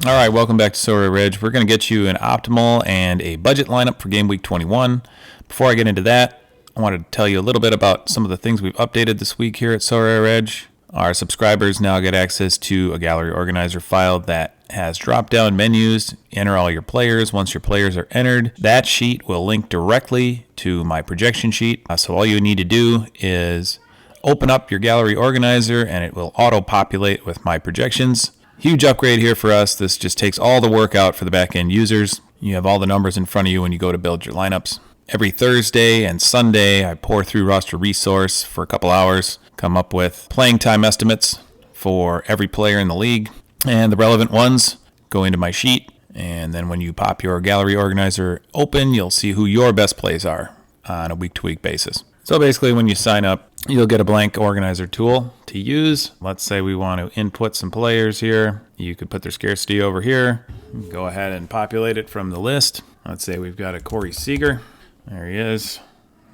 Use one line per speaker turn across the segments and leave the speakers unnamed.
All right, welcome back to Sorare Ridge. We're going to get you an optimal and a budget lineup for game week 21. Before I get into that, I wanted to tell you a little bit about some of the things we've updated this week here at Sorare Ridge. Our subscribers now get access to a gallery organizer file that has drop-down menus. Enter all your players. Once your players are entered, that sheet will link directly to my projection sheet. So all you need to do is open up your gallery organizer and it will auto-populate with my projections. Huge upgrade here for us. This just takes all the work out for the back-end users. You have all the numbers in front of you when you go to build your lineups. Every Thursday and Sunday, I pour through roster resource for a couple hours, come up with playing time estimates for every player in the league, and the relevant ones go into my sheet. And then when you pop your gallery organizer open, you'll see who your best plays are on a week-to-week basis. So basically, when you sign up, you'll get a blank organizer tool to use. Let's say we want to input some players here. You could put their scarcity over here. Go ahead and populate it from the list. Let's say we've got a Corey Seager. There he is.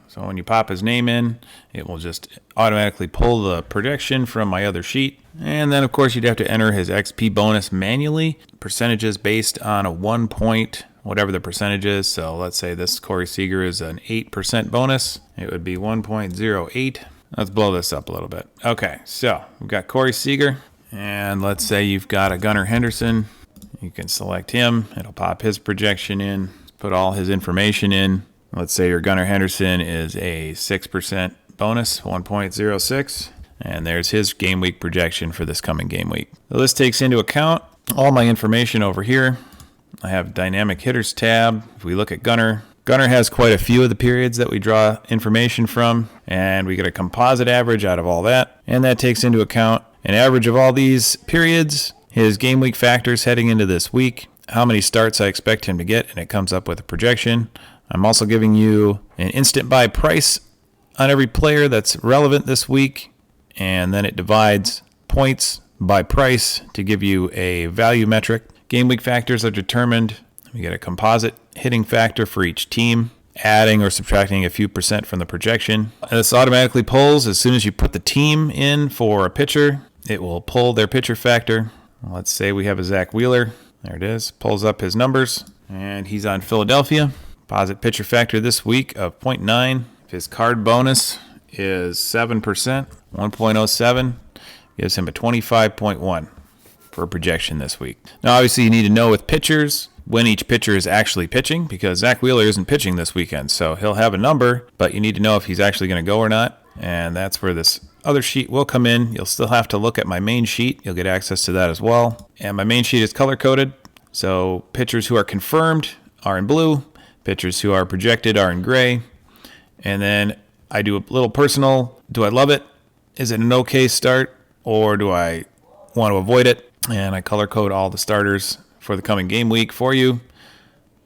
So when you pop his name in, it will just automatically pull the projection from my other sheet. And then, of course, you'd have to enter his XP bonus manually. Percentages based on a 1 point, whatever the percentage is. So let's say this Corey Seager is an 8% bonus. It would be 1.08. Let's blow this up a little bit. Okay, so we've got Corey Seager. And let's say you've got a Gunnar Henderson. You can select him. It'll pop his projection in. Put all his information in. Let's say your Gunnar Henderson is a 6% bonus, 1.06. And there's his game week projection for this coming game week. So this takes into account all my information over here. I have dynamic hitters tab. If we look at Gunnar has quite a few of the periods that we draw information from, and we get a composite average out of all that. And that takes into account an average of all these periods, his game week factors heading into this week, how many starts I expect him to get, and it comes up with a projection. I'm also giving you an instant buy price on every player that's relevant this week, and then it divides points by price to give you a value metric. Game week factors are determined. We get a composite hitting factor for each team, adding or subtracting a few percent from the projection. And this automatically pulls as soon as you put the team in for a pitcher. It will pull their pitcher factor. Let's say we have a Zach Wheeler. There it is. Pulls up his numbers, and he's on Philadelphia. Composite pitcher factor this week of 0.9. His card bonus is 7%, 1.07. Gives him a 25.1 for a projection this week. Now, obviously, you need to know with pitchers when each pitcher is actually pitching, because Zach Wheeler isn't pitching this weekend. So he'll have a number, but you need to know if he's actually going to go or not. And that's where this other sheet will come in. You'll still have to look at my main sheet. You'll get access to that as well. And my main sheet is color-coded. So pitchers who are confirmed are in blue. Pitchers who are projected are in gray. And then I do a little personal. Do I love it? Is it an okay start? Or do I want to avoid it? And I color code all the starters for the coming game week for you,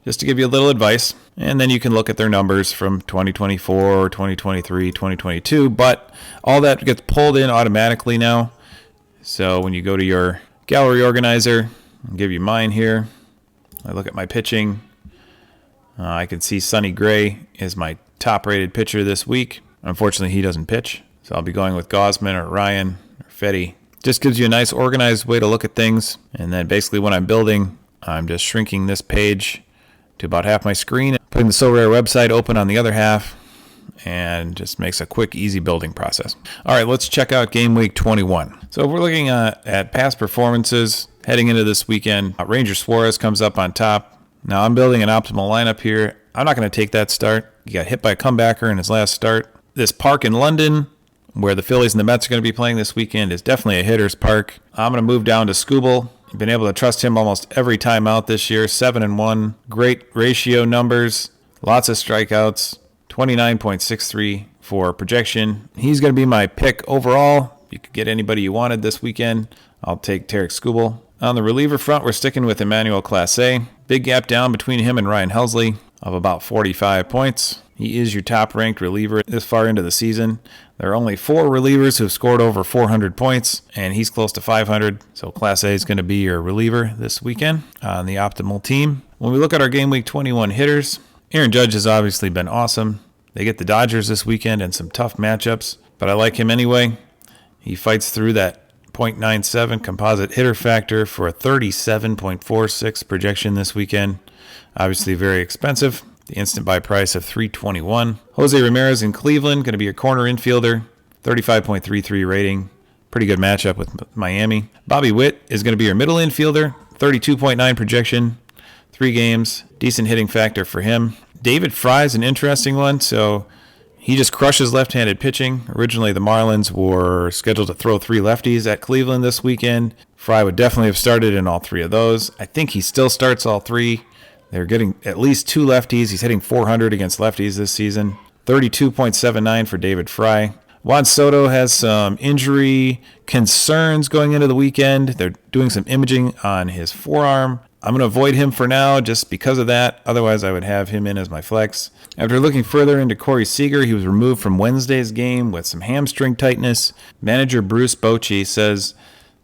just to give you a little advice. And then you can look at their numbers from 2024, 2023, 2022. But all that gets pulled in automatically now. So when you go to your gallery organizer, I'll give you mine here. I look at my pitching. I can see Sonny Gray is my top-rated pitcher this week. Unfortunately, he doesn't pitch. So I'll be going with Gosman or Ryan or Fetty. Just gives you a nice organized way to look at things. And then basically when I'm building, I'm just shrinking this page to about half my screen, putting the Sorare website open on the other half, and just makes a quick, easy building process. All right, let's check out game week 21. So if we're looking at past performances heading into this weekend, Ranger Suarez comes up on top. Now I'm building an optimal lineup here. I'm not going to take that start. He got hit by a comebacker in his last start. This park in London, where the Phillies and the Mets are going to be playing this weekend, is definitely a hitter's park. I'm going to move down to Skubal. I've been able to trust him almost every time out this year. 7-1, great ratio numbers, lots of strikeouts, 29.63 for projection. He's going to be my pick overall. You could get anybody you wanted this weekend. I'll take Tarek Skubal. On the reliever front, we're sticking with Emmanuel Clase. Big gap down between him and Ryan Helsley of about 45 points. He is your top-ranked reliever this far into the season. There are only 4 relievers who have scored over 400 points, and he's close to 500. So Class A is going to be your reliever this weekend on the optimal team. When we look at our Game Week 21 hitters, Aaron Judge has obviously been awesome. They get the Dodgers this weekend and some tough matchups, but I like him anyway. He fights through that .97 composite hitter factor for a 37.46 projection this weekend. Obviously very expensive. The instant buy price of $321. Jose Ramirez in Cleveland, going to be a corner infielder, 35.33 rating. Pretty good matchup with Miami. Bobby Witt is going to be your middle infielder, 32.9 projection, 3 games, decent hitting factor for him. David Fry is an interesting one. So he just crushes left-handed pitching. Originally, the Marlins were scheduled to throw 3 lefties at Cleveland this weekend. Fry would definitely have started in all 3 of those. I think he still starts all 3. They're getting at least 2 lefties. He's hitting .400 against lefties this season. 32.79 for David Fry. Juan Soto has some injury concerns going into the weekend. They're doing some imaging on his forearm. I'm going to avoid him for now just because of that. Otherwise, I would have him in as my flex. After looking further into Corey Seager, he was removed from Wednesday's game with some hamstring tightness. Manager Bruce Bochy says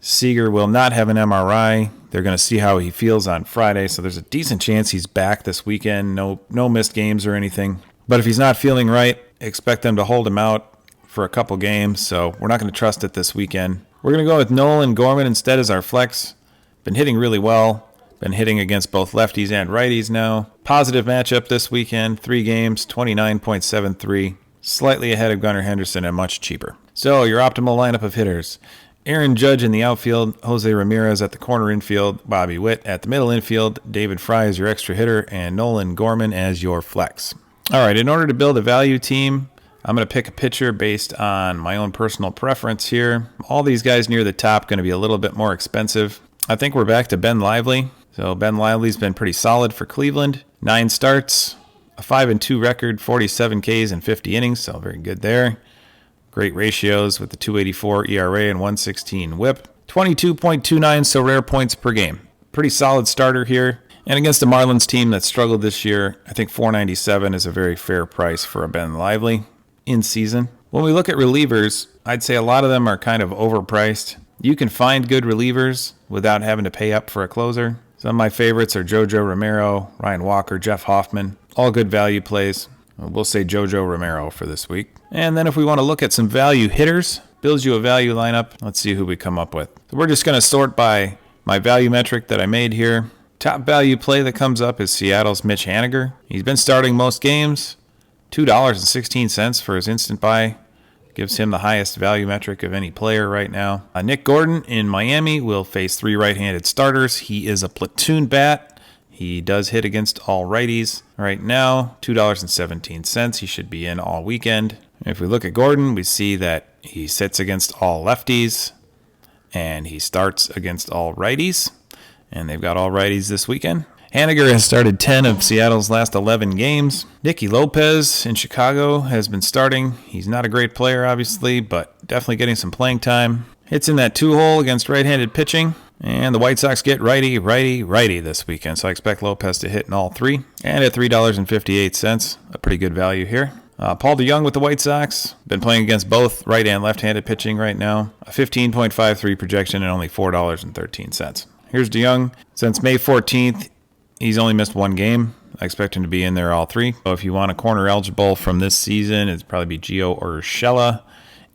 Seager will not have an MRI. They're going to see how he feels on Friday, so there's a decent chance he's back this weekend. No missed games or anything. But if he's not feeling right, expect them to hold him out for a couple games, so we're not going to trust it this weekend. We're going to go with Nolan Gorman instead as our flex. Been hitting really well. Been hitting against both lefties and righties now. Positive matchup this weekend. 3 games, 29.73. Slightly ahead of Gunnar Henderson and much cheaper. So your optimal lineup of hitters. Aaron Judge in the outfield, Jose Ramirez at the corner infield, Bobby Witt at the middle infield, David Fry as your extra hitter, and Nolan Gorman as your flex. All right, in order to build a value team, I'm going to pick a pitcher based on my own personal preference here. All these guys near the top going to be a little bit more expensive. I think we're back to Ben Lively. So Ben Lively's been pretty solid for Cleveland. 9 starts, a 5-2 record, 47 Ks in 50 innings, so very good there. Great ratios with the 2.84 ERA and 1.16 WHIP. 22.29 Sorare points per game. Pretty solid starter here. And against the Marlins team that struggled this year, I think $4.97 is a very fair price for a Ben Lively in season. When we look at relievers, I'd say a lot of them are kind of overpriced. You can find good relievers without having to pay up for a closer. Some of my favorites are JoJo Romero, Ryan Walker, Jeff Hoffman. All good value plays. We'll say JoJo Romero for this week. And then if we want to look at some value hitters, builds you a value lineup. Let's see who we come up with. So we're just going to sort by my value metric that I made here. Top value play that comes up is Seattle's Mitch Haniger. He's been starting most games. $2.16 for his instant buy. Gives him the highest value metric of any player right now. Nick Gordon in Miami will face 3 right-handed starters. He is a platoon bat. He does hit against all righties. Right now, $2.17. He should be in all weekend. If we look at Gordon, we see that he sits against all lefties, and he starts against all righties. And they've got all righties this weekend. Haniger has started 10 of Seattle's last 11 games. Nicky Lopez in Chicago has been starting. He's not a great player, obviously, but definitely getting some playing time. Hits in that 2-hole against right-handed pitching. And the White Sox get righty, righty, righty this weekend. So I expect Lopez to hit in all 3. And at $3.58, a pretty good value here. Paul DeJong with the White Sox. Been playing against both right and left-handed pitching right now. A 15.53 projection and only $4.13. Here's DeJong. Since May 14th, he's only missed 1 game. I expect him to be in there all 3. So if you want a corner eligible from this season, it'd probably be Gio Urshela.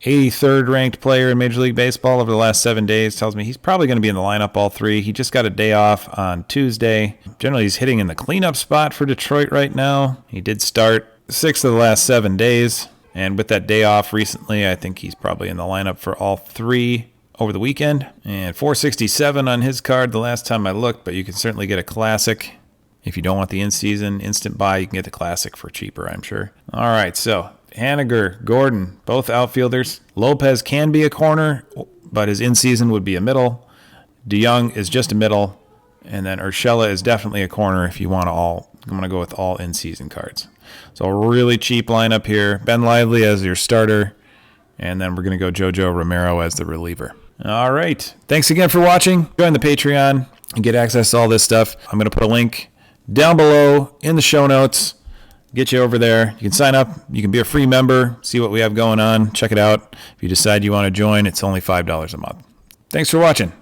83rd ranked player in Major League Baseball over the last 7 days. Tells me he's probably going to be in the lineup all 3. He just got a day off on Tuesday. Generally, he's hitting in the cleanup spot for Detroit right now. He did start 6 of the last 7 days. And with that day off recently, I think he's probably in the lineup for all 3 over the weekend. And $4.67 on his card the last time I looked, but you can certainly get a classic. If you don't want the in-season instant buy, you can get the classic for cheaper, I'm sure. All right, so Haniger, Gordon, both outfielders. Lopez can be a corner, but his in-season would be a middle. DeJong is just a middle. And then Urshela is definitely a corner if you want to all. I'm going to go with all in-season cards. So a really cheap lineup here. Ben Lively as your starter. And then we're going to go JoJo Romero as the reliever. All right. Thanks again for watching. Join the Patreon and get access to all this stuff. I'm going to put a link down below in the show notes. Get you over there. You can sign up. You can be a free member. See what we have going on. Check it out. If you decide you want to join, it's only $5 a month. Thanks for watching.